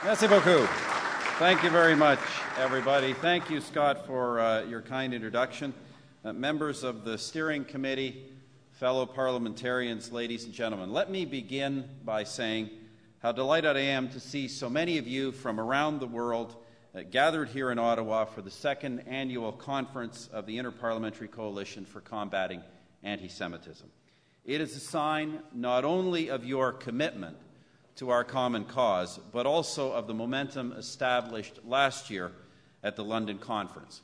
Merci beaucoup. Thank you very much, everybody. Thank you, Scott, for your kind introduction. Members of the steering committee, fellow parliamentarians, ladies and gentlemen, let me begin by saying how delighted I am to see so many of you from around the world gathered here in Ottawa for the second annual conference of the Interparliamentary Coalition for Combating Anti-Semitism. It is a sign not only of your commitment to our common cause, but also of the momentum established last year at the London Conference.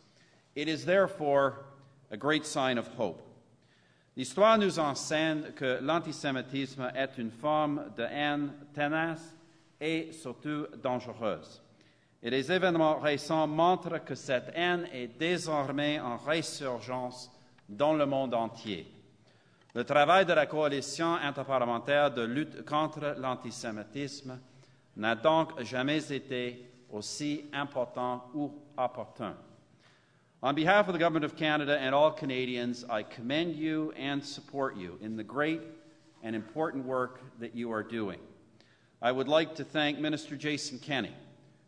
It is therefore a great sign of hope. L'histoire nous enseigne que l'antisémitisme est une forme de haine tenace et surtout dangereuse. Et les événements récents montrent que cette haine est désormais en résurgence dans le monde entier. Le travail de la coalition interparlementaire de lutte contre l'antisémitisme n'a donc jamais été aussi important ou opportun. On behalf of the Government of Canada and all Canadians, I commend you and support you in the great and important work that you are doing. I would like to thank Minister Jason Kenney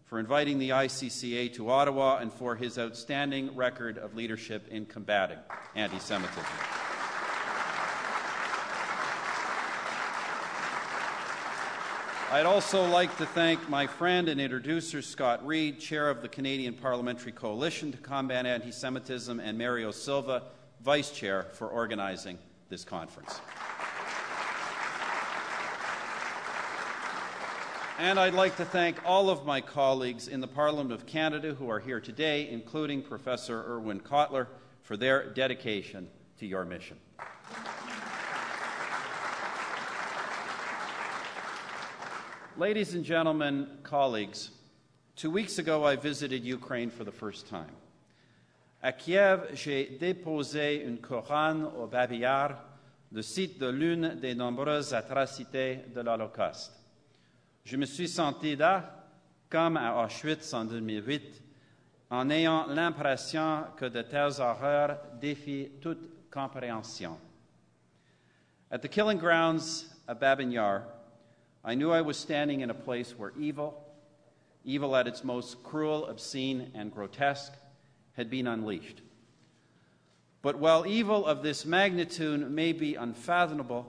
for inviting the ICCA to Ottawa and for his outstanding record of leadership in combating anti-Semitism. I'd also like to thank my friend and introducer, Scott Reid, Chair of the Canadian Parliamentary Coalition to Combat Anti-Semitism, and Mario Silva, Vice Chair, for organizing this conference. And I'd like to thank all of my colleagues in the Parliament of Canada who are here today, including Professor Irwin Cotler, for their dedication to your mission. Ladies and gentlemen, colleagues, 2 weeks ago I visited Ukraine for the first time. À Kiev, j'ai déposé une couronne au Babillard, le site de l'une des nombreuses atrocités de l'Holocauste. Je me suis senti là, comme à Auschwitz en 2008, en ayant l'impression que de telles horreurs défient toute compréhension. At the killing grounds of Babin Yar, I knew I was standing in a place where evil at its most cruel, obscene, and grotesque, had been unleashed. But while evil of this magnitude may be unfathomable,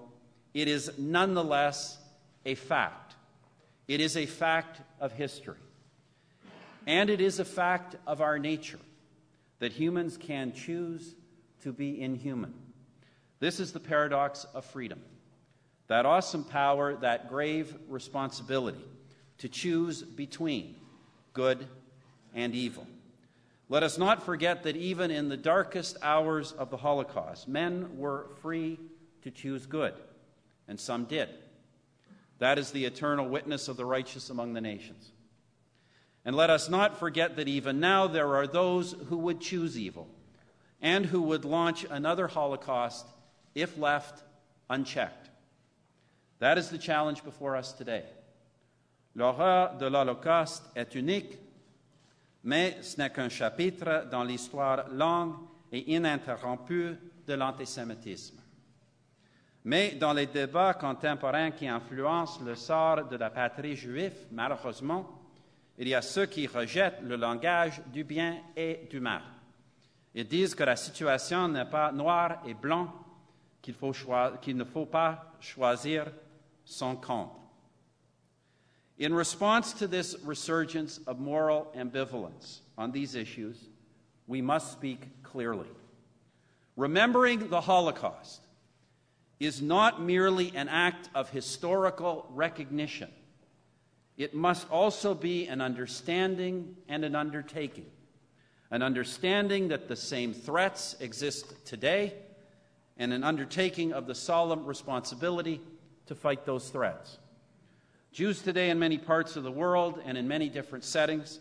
it is nonetheless a fact. It is a fact of history. And it is a fact of our nature, that humans can choose to be inhuman. This is the paradox of freedom. That awesome power, that grave responsibility to choose between good and evil. Let us not forget that even in the darkest hours of the Holocaust, men were free to choose good, and some did. That is the eternal witness of the righteous among the nations. And let us not forget that even now there are those who would choose evil and who would launch another Holocaust if left unchecked. That is the challenge before us today. L'horreur de l'Holocauste est unique, mais ce n'est qu'un chapitre dans l'histoire longue et ininterrompue de l'antisémitisme. Mais dans les débats contemporains qui influencent le sort de la patrie juive, malheureusement, il y a ceux qui rejettent le langage du bien et du mal. Ils disent que la situation n'est pas noire et blanc, qu'il ne faut pas choisir son camp. In response to this resurgence of moral ambivalence on these issues, we must speak clearly. Remembering the Holocaust is not merely an act of historical recognition. It must also be an understanding and an undertaking. An understanding that the same threats exist today, and an undertaking of the solemn responsibility to fight those threats. Jews today in many parts of the world and in many different settings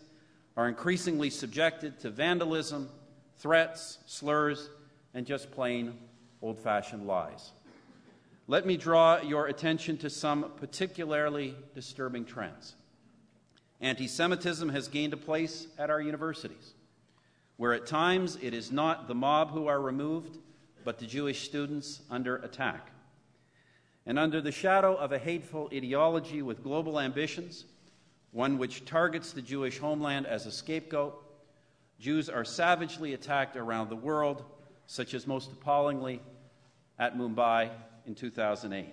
are increasingly subjected to vandalism, threats, slurs, and just plain old-fashioned lies. Let me draw your attention to some particularly disturbing trends. Anti-Semitism has gained a place at our universities, where at times it is not the mob who are removed, but the Jewish students under attack. And under the shadow of a hateful ideology with global ambitions, one which targets the Jewish homeland as a scapegoat. Jews are savagely attacked around the world, such as most appallingly at Mumbai in 2008.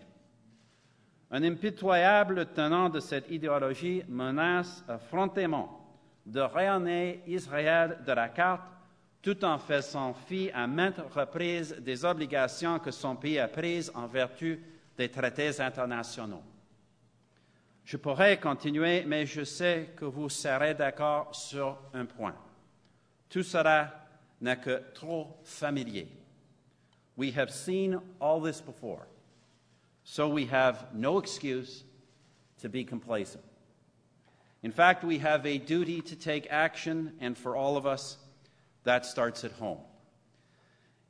Un impitoyable tenant de cette idéologie menace effrontément de rayonner Israël de la carte tout en faisant fi à maintes reprises des obligations que son pays a prises en vertu des traités internationaux. Je pourrais continuer, mais je sais que vous serez d'accord sur un point. Tout cela n'est que trop familier. We have seen all this before, so we have no excuse to be complacent. In fact, we have a duty to take action, and for all of us, that starts at home.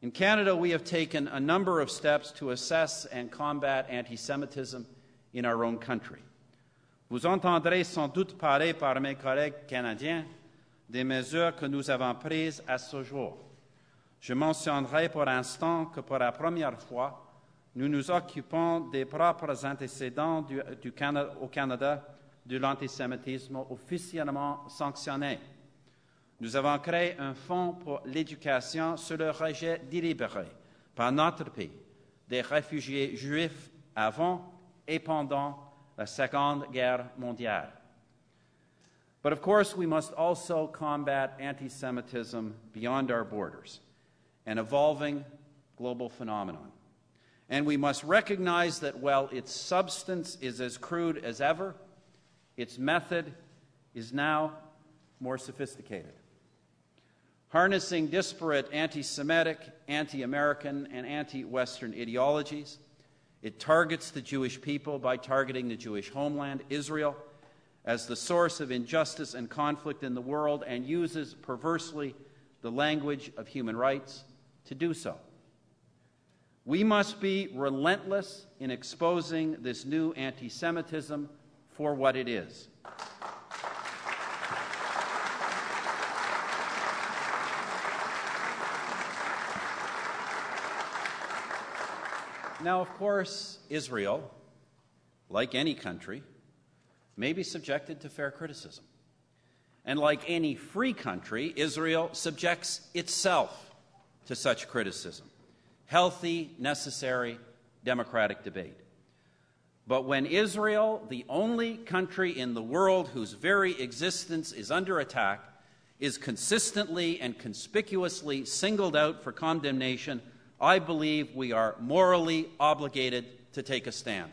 In Canada, we have taken a number of steps to assess and combat anti-Semitism in our own country. Vous entendrez sans doute parler par mes collègues canadiens des mesures que nous avons prises à ce jour. Je mentionnerai pour l'instant que pour la première fois, nous nous occupons des propres antécédents au Canada de l'antisémitisme officiellement sanctionné. Nous avons créé un fonds pour l'éducation sur le rejet délibéré par notre pays des réfugiés juifs avant et pendant la Seconde Guerre mondiale. But of course, we must also combat anti-Semitism beyond our borders, an evolving global phenomenon. And we must recognize that while its substance is as crude as ever, its method is now more sophisticated. Harnessing disparate anti-Semitic, anti-American, and anti-Western ideologies, it targets the Jewish people by targeting the Jewish homeland, Israel, as the source of injustice and conflict in the world, and uses perversely the language of human rights to do so. We must be relentless in exposing this new anti-Semitism for what it is. Now, of course, Israel, like any country, may be subjected to fair criticism. And like any free country, Israel subjects itself to such criticism. Healthy, necessary, democratic debate. But when Israel, the only country in the world whose very existence is under attack, is consistently and conspicuously singled out for condemnation, I believe we are morally obligated to take a stand.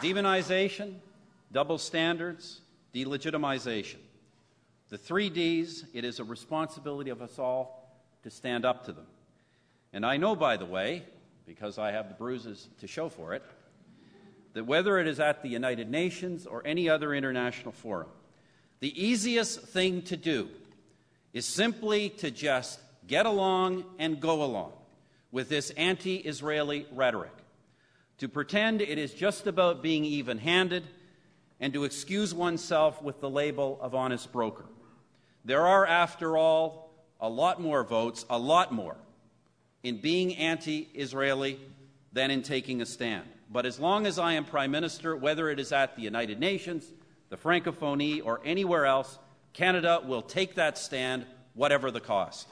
Demonization, double standards, delegitimization. The 3 Ds, it is a responsibility of us all to stand up to them. And I know, by the way, because I have the bruises to show for it, that whether it is at the United Nations or any other international forum, the easiest thing to do is simply to just get along and go along with this anti-Israeli rhetoric, to pretend it is just about being even-handed, and to excuse oneself with the label of honest broker. There are, after all, a lot more votes, a lot more, in being anti-Israeli than in taking a stand. But as long as I am Prime Minister, whether it is at the United Nations, the Francophonie, or anywhere else, Canada will take that stand, whatever the cost.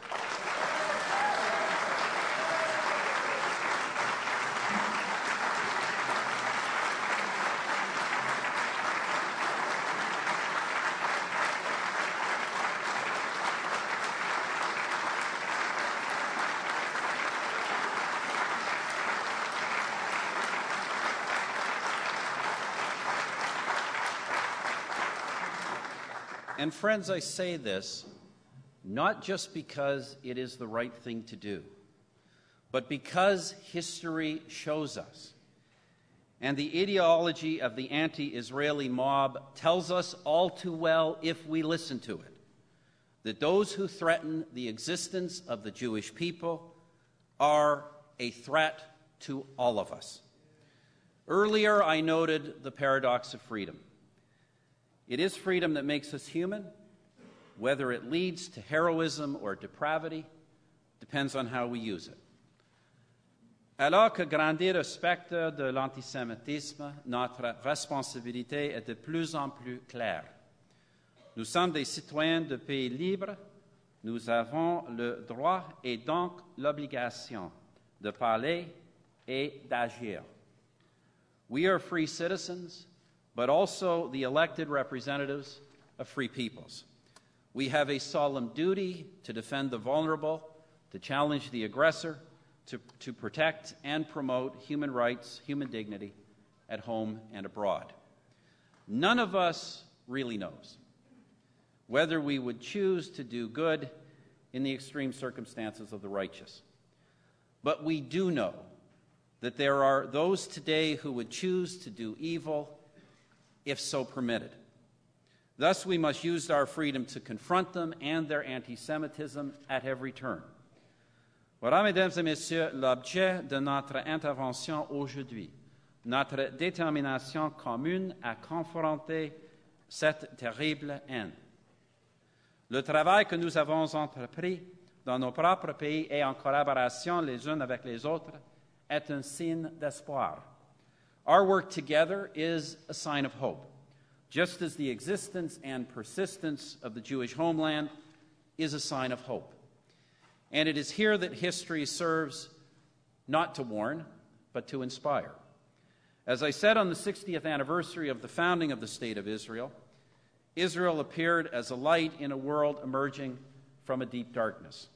And friends, I say this not just because it is the right thing to do, but because history shows us, and the ideology of the anti-Israeli mob tells us all too well, if we listen to it, that those who threaten the existence of the Jewish people are a threat to all of us. Earlier, I noted the paradox of freedom. It is freedom that makes us human. Whether it leads to heroism or depravity depends on how we use it. Alors que grandir au spectre de l'antisémitisme, notre responsabilité est de plus en plus claire. Nous sommes des citoyens de pays libres. Nous avons le droit et donc l'obligation de parler et d'agir. We are free citizens, but also the elected representatives of free peoples. We have a solemn duty to defend the vulnerable, to challenge the aggressor, to protect and promote human rights, human dignity at home and abroad. None of us really knows whether we would choose to do good in the extreme circumstances of the righteous. But we do know that there are those today who would choose to do evil if so permitted. Thus, we must use our freedom to confront them and their anti-Semitism at every turn. Voilà, mesdames et messieurs, l'objet de notre intervention aujourd'hui, notre détermination commune à confronter cette terrible haine. Le travail que nous avons entrepris dans nos propres pays et en collaboration les uns avec les autres est un signe d'espoir. Our work together is a sign of hope, just as the existence and persistence of the Jewish homeland is a sign of hope. And it is here that history serves not to warn, but to inspire. As I said on the 60th anniversary of the founding of the State of Israel, Israel appeared as a light in a world emerging from a deep darkness.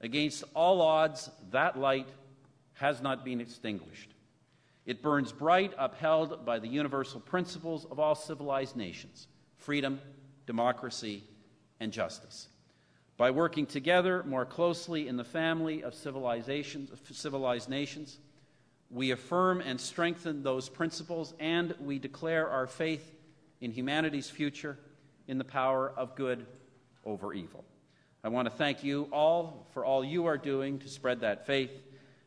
Against all odds, that light has not been extinguished. It burns bright, upheld by the universal principles of all civilized nations: freedom, democracy, and justice. By working together more closely in the family of civilized nations, we affirm and strengthen those principles, and we declare our faith in humanity's future in the power of good over evil. I want to thank you all for all you are doing to spread that faith,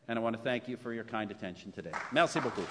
and I want to thank you for your kind attention today. Merci beaucoup.